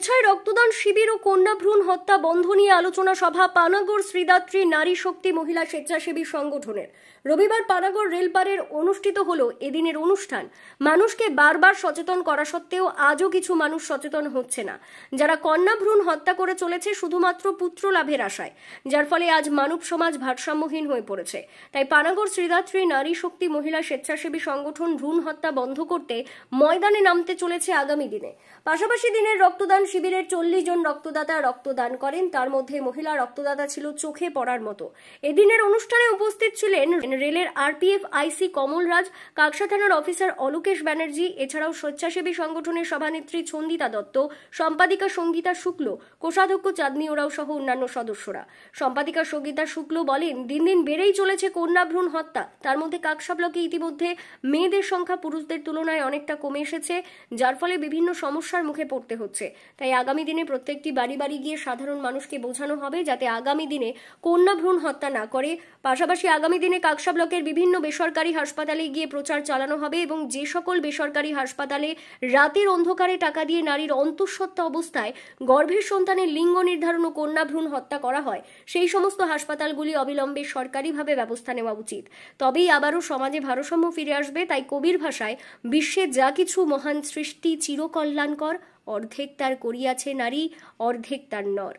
স্বেচ্ছায় রক্তদান শিবির ও কন্যা ভ্রূণ হত্যা বন্ধ নিয়ে আলোচনা সভা পানাগড় শ্রীদাত্রী নারী শক্তি মহিলা স্বেচ্ছাসেবী সংগঠনের। রবিবার পানাগড় রেলপাড়ের অনুষ্ঠিত হলো এদিনের অনুষ্ঠান। মানুষকে বারবার সচেতন করা সত্ত্বেও আজও কিছু মানুষ সচেতন হচ্ছে না, যারা কন্যা ভ্রূণ হত্যা করে চলেছে শুধুমাত্র পুত্র লাভের আশায়, যার ফলে আজ মানব সমাজ ভারসাম্যহীন হয়ে পড়েছে। তাই পানাগড় শ্রীদাত্রী নারী শক্তি মহিলা স্বেচ্ছাসেবী সংগঠন ভ্রূণ হত্যা বন্ধ করতে ময়দানে নামতে চলেছে আগামী দিনে। পাশাপাশি দিনের রক্তদান শিবিরের 40 জন রক্তদাতা রক্তদান করেন, তার মধ্যে মহিলা রক্তদাতা ছিল চোখে পড়ার মতো। এদিনের অনুষ্ঠানে উপস্থিত ছিলেন রেলের আরপিএফ আইসি কমল রাজ, কাকসা থানার অফিসার অলোকেশ ব্যানার্জি, এছাড়াও স্বেচ্ছাসেবী সংগঠনের সভানেত্রী ছন্দিতা দত্ত, সম্পাদিকা সঙ্গীতা শুক্ল, কোষাধ্যক্ষ চাঁদনী ওরাও সহ অন্যান্য সদস্যরা। সম্পাদিকা সঙ্গীতা শুক্ল বলেন, দিন দিন বেড়েই চলেছে কন্যা ভ্রূণ হত্যা। তার মধ্যে কাকসা ব্লকে ইতিমধ্যে মেয়েদের সংখ্যা পুরুষদের তুলনায় অনেকটা কমে এসেছে, যার ফলে বিভিন্ন সমস্যার মুখে পড়তে হচ্ছে। তাই আগামী দিনে প্রত্যেকটি বাড়ি বাড়ি গিয়ে সাধারণ মানুষকে বোঝানো হবে যাতে আগামী দিনে কন্যা ভ্রূণ হত্যা না করে। পাশাপাশি আগামী দিনে কাকসা ব্লকের বিভিন্ন বেসরকারি হাসপাতালে গিয়ে প্রচার চালানো হবে এবং যে সকল বেসরকারি হাসপাতালে রাতের অন্ধকারে টাকা দিয়ে নারীর অন্তঃসত্ত্বা অবস্থায় গর্ভের সন্তানের লিঙ্গ নির্ধারণ ও কন্যা ভ্রূণ হত্যা করা হয়, সেই সমস্ত হাসপাতালগুলি অবিলম্বে সরকারিভাবে ব্যবস্থা নেওয়া উচিত। তবেই আবারও সমাজে ভারসাম্য ফিরে আসবে। তাই কবির ভাষায়, বিশ্বে যা কিছু মহান সৃষ্টি চিরকল্যাণকর, অর্ধেক তার করিয়াছে নারী, অর্ধেক তার নর।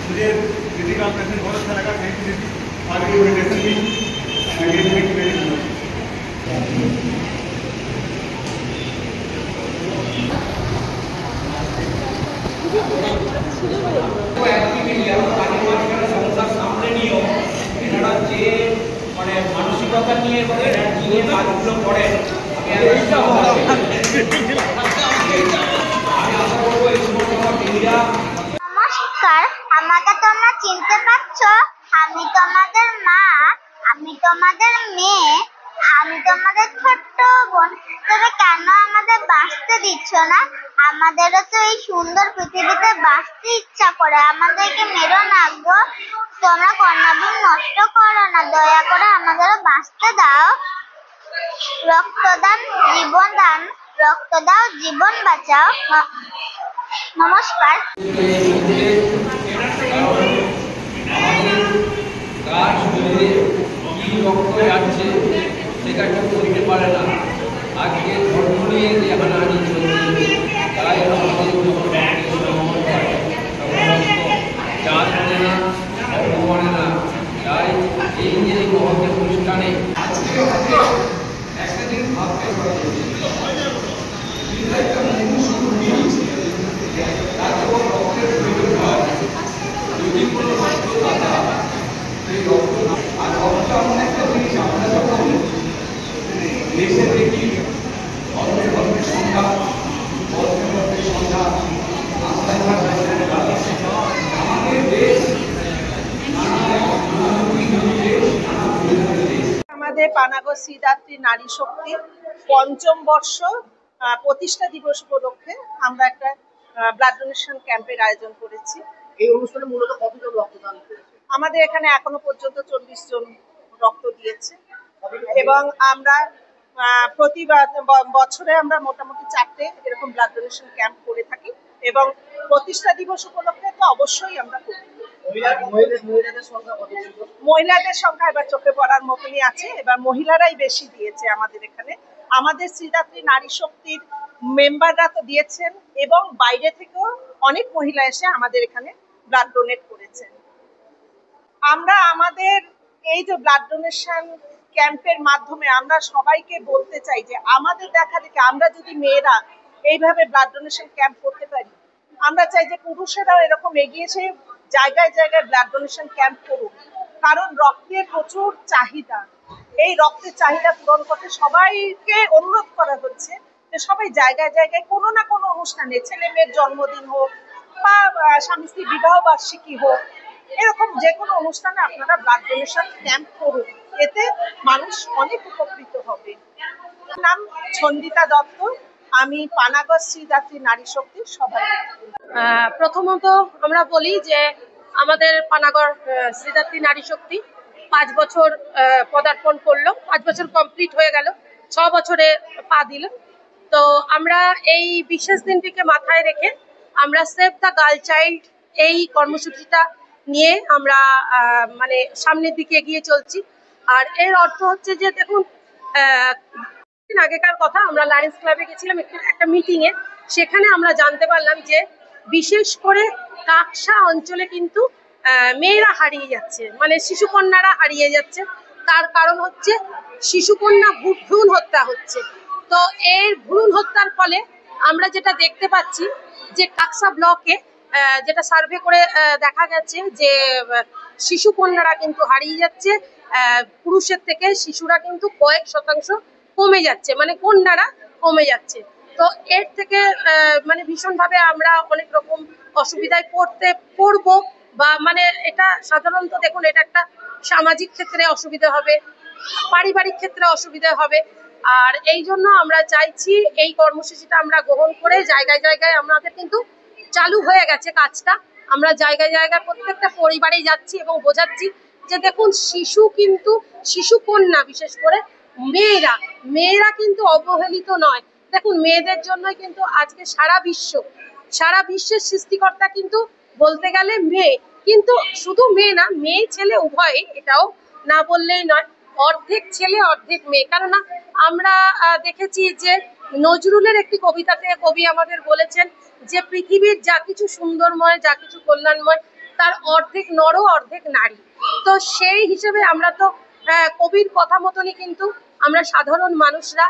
मुझे किसी का ऑपरेशन बहुत अच्छा लगा। थैंक यू दीदी, आपकी ओरिएंटेशन भी মানসিকতা নিয়ে কাজগুলো করেন। নমস্কার, আমাকে তোমরা চিনতে পারছো? আমি তোমাদের মা, আমি তোমাদের মেয়ে, আমি তোমাদের ছোট্ট বোন। তবে কেন আমাদের বাঁচতে দিচ্ছ না? আমাদেরও তো এই সুন্দর পৃথিবীতে বাঁচতে ইচ্ছা করে, আমাদেরকে মেরো না গো। তোমরা কন্যা ভ্রূণ নষ্ট করো না, দয়া করে আমাদেরও বাঁচতে দাও। রক্তদান জীবন দান, রক্ত দাও জীবন বাঁচাও। নমস্কার। কার শরীরে কি রক্ত যাচ্ছে সেটা কেউ বলতে পারে না। আজকে ধর্ম নিয়ে যে হানাহানি চলছে, তাই আমাদের চাল মানে না, ধর্ম মানে না। তাই এই যে মহৎ অনুষ্ঠানে একটা দিন ভাবতে আমাদের পানাগড় শ্রীদাত্রী নারী শক্তি ৫ম বর্ষ প্রতিষ্ঠা দিবস উপলক্ষে আমরা একটা ব্লাড ডোনেশন ক্যাম্পের আয়োজন করেছি। এই অনুষ্ঠানে মূলত কতজন রক্তদান করেছে? আমাদের এখানে এখনো পর্যন্ত 40 জন রক্ত দিয়েছে এবং আমরা প্রতি বছরে আমরা মোটামুটি 4টে এরকম ব্লাড ডোনেশন ক্যাম্প করে থাকি এবং প্রতিষ্ঠা দিবস উপলক্ষে তো অবশ্যই আমরা করি। মহিলাদের সংখ্যা এবার চোখে পড়ার মতনই আছে, এবার মহিলারাই বেশি দিয়েছে আমাদের এখানে। আমাদের শ্রীদাত্রী নারী শক্তির মেম্বাররা তো দিয়েছেন এবং বাইরে থেকেও অনেক মহিলা এসে আমাদের এখানে ব্লাড ডোনেট করেছেন। আমরা আমাদের এই যে ব্লাড ডোনেশন ক্যাম্পের মাধ্যমে আমরা সবাইকে বলতে চাই যে আমাদের দেখা দেখে আমরা যদি মেয়েরা এইভাবে ব্লাড ডোনেশন ক্যাম্প করতে পারি, আমরা চাই যে পুরুষেরাও এরকম এগিয়ে এসে জায়গায় জায়গায় ব্লাড ডোনেশন ক্যাম্প করুক, কারণ রক্তের প্রচুর চাহিদা। এই রক্তের চাহিদা পূরণ করতে সবাইকে অনুরোধ করা হচ্ছে যে সবাই জায়গায় জায়গায় কোনো না কোনো অনুষ্ঠানে, ছেলে মেয়ের জন্মদিন হোক বা স্বামী স্ত্রী বিবাহ বার্ষিকী হোক, এরকম যে কোনো অনুষ্ঠানে আপনারা ব্লাড ডোনেশন ক্যাম্প করুন, এতে মানুষ অনেক উপকৃত হবে। নাম ছন্দিতা দত্ত, আমি পানাগড় শ্রীদাত্রী নারী শক্তির সভাপতি। প্রথমত আমরা বলি যে আমাদের পানাগড় শ্রীদাত্রী নারী শক্তি 5 বছর পদার্পণ করলো, 5 বছর কমপ্লিট হয়ে গেল, 6 বছরে পা দিল। তো আমরা এই বিশেষ দিনটিকে মাথায় রেখে আমরা সেভ দ্য গার্ল চাইল্ড এই কর্মসূচিটা নিয়ে আমরা মানে সামনের দিকে এগিয়ে চলছি। আর এর অর্থ হচ্ছে যে দেখুন, আগেকার কথা আমরা লায়ন্স ক্লাবে গেছিলাম একটা মিটিংয়ে, সেখানে আমরা জানতে পারলাম যে বিশেষ করে কাকসা অঞ্চলে কিন্তু মেয়েরা হারিয়ে যাচ্ছে, মানে শিশুকন্যারা হারিয়ে যাচ্ছে। তার কারণ হচ্ছে শিশুকন্যা ভ্রূণ হত্যা হচ্ছে। তো এর ভ্রূণ হত্যার ফলে আমরা যেটা দেখতে পাচ্ছি যে কাকসা ব্লকে যেটা সার্ভে করে দেখা গেছে যে শিশুকন্যারা কিন্তু হারিয়ে যাচ্ছে, পুরুষের থেকে শিশুরা কিন্তু কয়েক শতাংশ কমে যাচ্ছে, মানে কন্যারা কমে যাচ্ছে। তো এর থেকে মানে ভীষণভাবে আমরা অনেক রকম অসুবিধায় পড়বো, বা মানে এটা সাধারণত দেখুন, এটা একটা সামাজিক ক্ষেত্রে অসুবিধা হবে, পারিবারিক ক্ষেত্রে অসুবিধা হবে। আর এই জন্য আমরা চাইছি এই কর্মসূচিটা আমরা গ্রহণ করে জায়গায় জায়গায় আমাদের কিন্তু চালু হয়ে গেছে কাজটা। আমরা জায়গায় জায়গায় প্রত্যেকটা পরিবারেই যাচ্ছি এবং বোঝাচ্ছি যে দেখুন, শিশু কন্যা বিশেষ করে মেয়েরা কিন্তু অবহেলিত নয়। দেখুন, মেয়েদের জন্যই কিন্তু আজকে সারা বিশ্বের সৃষ্টিকর্তা কিন্তু বলতে গেলে মেয়ে, কিন্তু শুধু মেয়ে না, মেয়ে ছেলে উভয়ই, এটাও না বললেই নয়, অর্ধেক ছেলে অর্ধেক মেয়ে। কেননা আমরা দেখেছি যে নজরুলের একটি কবিতাতে কবি আমাদের বলেছেন যে পৃথিবীর যা কিছু সুন্দরময়, যা কিছু কল্যাণময়, তার অর্ধেক নর অর্ধেক নারী। তো সেই হিসেবে আমরা তো কবির কথা মতনই কিন্তু আমরা সাধারণ মানুষরা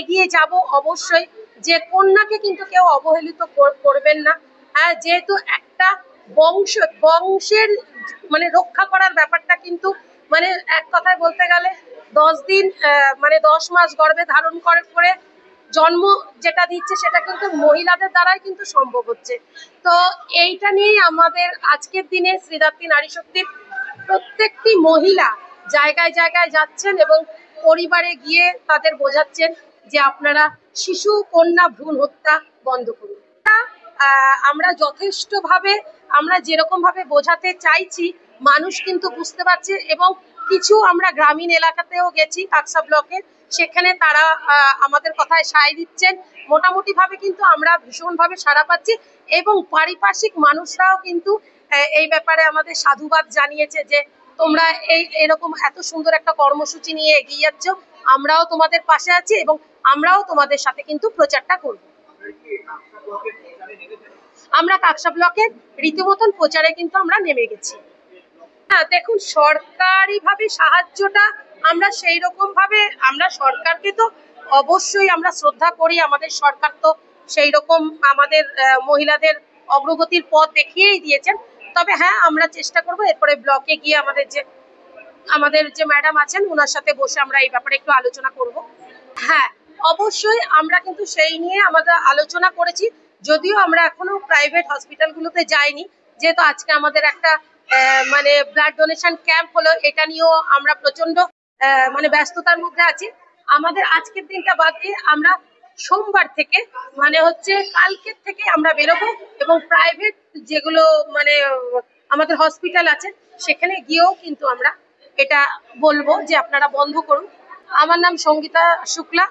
এগিয়ে যাব অবশ্যই, যে কন্যাকে কিন্তু কেউ অবহেলিত করবেন না। যেহেতু একটা বংশের মানে রক্ষা করার ব্যাপারটা কিন্তু মানে এক কথায় বলতে গেলে 10 দিন মানে 10 মাস গর্ভে ধারণ করে জন্ম যেটা দিচ্ছে, সেটা কিন্তু মহিলাদের দ্বারাই কিন্তু সম্ভব হচ্ছে। তো এইটা নিয়েই আমাদের আজকের দিনে শ্রীদাত্রী নারী শক্তির প্রত্যেকটি মহিলা জায়গায় জায়গায় যাচ্ছেন এবং পরিবারে গিয়ে তাদের বোঝাচ্ছেন যে আপনারা শিশু কন্যা ভ্রূণ হত্যা বন্ধ করুন। আমরা যথেষ্টভাবে আমরা যেরকম ভাবে বোঝাতে চাইছি, মানুষ কিন্তু বুঝতে পারছে। এবং কিছু আমরা গ্রামীণ এলাকাতেও গেছি, কাকসা ব্লকে, সেখানে তারা আমাদের কথায় সায় দিচ্ছেন। মোটামুটি ভাবে কিন্তু আমরা ভীষণভাবে সাড়া পাচ্ছি এবং পারিপার্শ্বিক মানুষরাও কিন্তু এই ব্যাপারে আমাদের সাধুবাদ জানিয়েছে যে তোমরা এরকম এত সুন্দর একটা কর্মসূচি নিয়ে এগিয়ে যাচ্ছ, আমরাও তোমাদের পাশে আছি এবং আমরাও তোমাদের সাথে কিন্তু প্রচারটা করব। আমরা কাকসা ব্লকের রীতিমতন প্রচারে কিন্তু আমরা নেমে গেছি। হ্যাঁ, দেখুন, সরকারি ভাবে সাহায্যটা আমরা সেই রকম ভাবে, আমরা সরকারকে তো অবশ্যই আমরা শ্রদ্ধা করি, আমাদের সরকার তো সেই রকম আমাদের মহিলাদের অগ্রগতির পথ দেখিয়েই দিয়েছেন। তবে হ্যাঁ, আমরা চেষ্টা করব এরপরে ব্লকে গিয়ে আমাদের যে ম্যাডাম আছেন ওনার সাথে বসে আমরা এই ব্যাপারে একটু আলোচনা করব। হ্যাঁ, অবশ্যই আমরা কিন্তু সেই নিয়ে আমাদের আলোচনা করেছি, যদিও আমরা এখনো প্রাইভেট হসপিটালগুলোতে যাইনি, যেহেতু আজকে আমাদের একটা মানে ব্লাড ডোনেশন ক্যাম্প হলো, এটা নিয়েও আমরা প্রচন্ড মানে ব্যস্ততার মধ্যে আছি। আমাদের আজকের দিনটা বাদ দিয়ে আমরা সোমবার থেকে মানে হচ্ছে কালকের থেকে আমরা বেরোবো এবং প্রাইভেট যেগুলো মানে আমাদের হসপিটাল আছে, সেখানে গিয়েও কিন্তু আমরা এটা বলবো যে আপনারা বন্ধ করুন। আমার নাম সঙ্গীতা শুক্লা,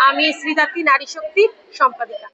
আমি শ্রীদাত্রী নারী শক্তির সম্পাদিকা।